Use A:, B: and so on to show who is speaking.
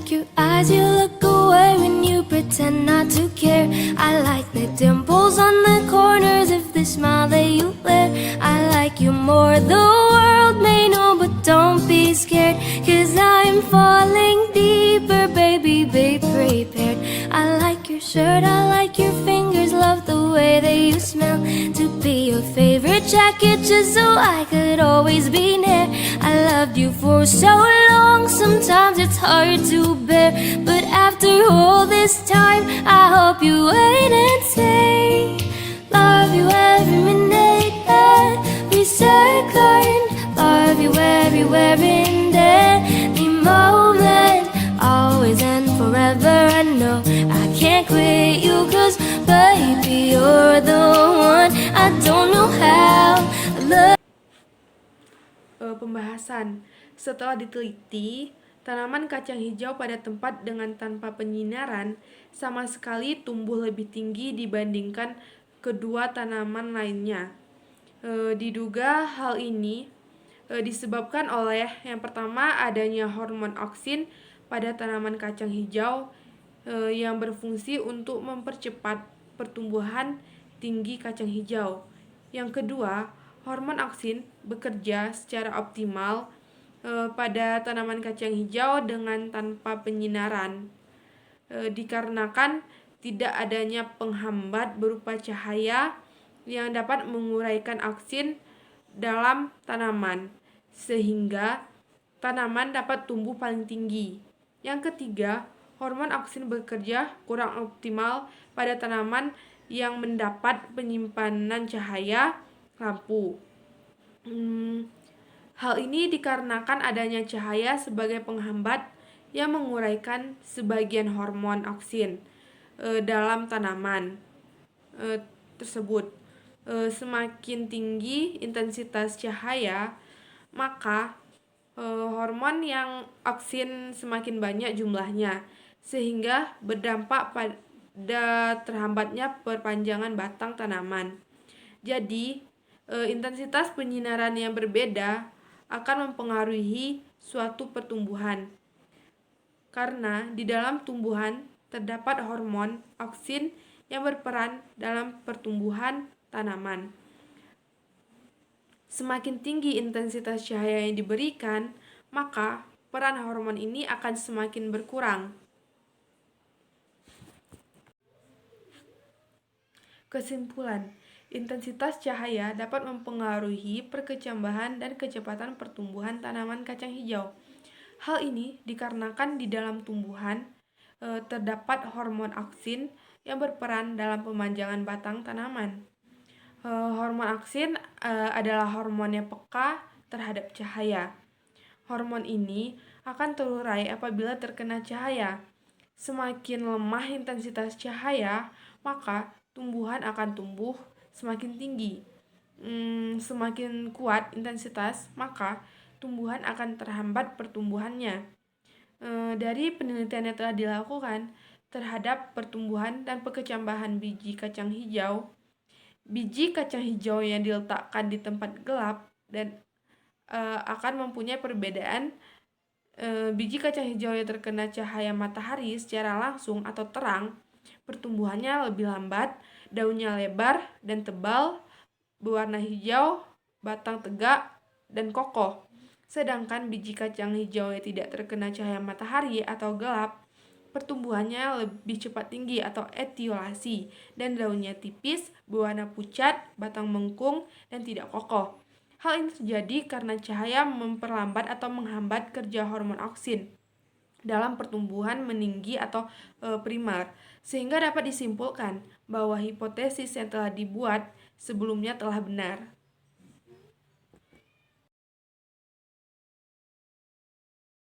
A: like your eyes, you look away when you pretend not to care. I like the dimples on the corners of the smile that you wear. I like you more, the world may know, but don't be scared, 'cause I'm falling deeper, baby, be prepared. I like your shirt, I like your fingers, love the way that you smell. To be your favorite jacket just so I could always be near. I loved you for so long, sometimes it's hard to bear, but after all this time, I hope you wait and say, love you every minute, every second, love you everywhere in any moment, always and forever. I know I can't quit you, 'cause baby, you're the one. I don't know how I love.
B: Pembahasan. Setelah diteliti, tanaman kacang hijau pada tempat dengan tanpa penyinaran sama sekali tumbuh lebih tinggi dibandingkan kedua tanaman lainnya. Diduga hal ini disebabkan oleh yang pertama adanya hormon auksin pada tanaman kacang hijau yang berfungsi untuk mempercepat pertumbuhan tinggi kacang hijau. Yang kedua, hormon auksin bekerja secara optimal pada tanaman kacang hijau dengan tanpa penyinaran, dikarenakan tidak adanya penghambat berupa cahaya yang dapat menguraikan auksin dalam tanaman, sehingga tanaman dapat tumbuh paling tinggi. Yang ketiga, hormon auksin bekerja kurang optimal pada tanaman yang mendapat penyimpanan cahaya lampu. Hal ini dikarenakan adanya cahaya sebagai penghambat yang menguraikan sebagian hormon auksin dalam tanaman tersebut. Semakin tinggi intensitas cahaya, maka hormon yang auksin semakin banyak jumlahnya, sehingga berdampak pada terhambatnya perpanjangan batang tanaman. Jadi, intensitas penyinaran yang berbeda akan mempengaruhi suatu pertumbuhan, karena di dalam tumbuhan terdapat hormon auksin yang berperan dalam pertumbuhan tanaman. Semakin tinggi intensitas cahaya yang diberikan, maka peran hormon ini akan semakin berkurang. Kesimpulan, intensitas cahaya dapat mempengaruhi perkecambahan dan kecepatan pertumbuhan tanaman kacang hijau. Hal ini dikarenakan di dalam tumbuhan terdapat hormon auksin yang berperan dalam pemanjangan batang tanaman. Hormon auksin adalah hormon yang peka terhadap cahaya. Hormon ini akan terurai apabila terkena cahaya. Semakin lemah intensitas cahaya, maka tumbuhan akan tumbuh semakin tinggi. Semakin kuat intensitas, maka tumbuhan akan terhambat pertumbuhannya. Dari penelitian yang telah dilakukan terhadap pertumbuhan dan perkecambahan biji kacang hijau yang diletakkan di tempat gelap dan akan mempunyai perbedaan. Biji kacang hijau yang terkena cahaya matahari secara langsung atau terang, pertumbuhannya lebih lambat, daunnya lebar dan tebal, berwarna hijau, batang tegak, dan kokoh. Sedangkan biji kacang hijau yang tidak terkena cahaya matahari atau gelap, pertumbuhannya lebih cepat tinggi atau etiolasi, dan daunnya tipis, berwarna pucat, batang mengkung, dan tidak kokoh. Hal ini terjadi karena cahaya memperlambat atau menghambat kerja hormon auksin dalam pertumbuhan meninggi atau primer, sehingga dapat disimpulkan bahwa hipotesis yang telah dibuat sebelumnya telah benar.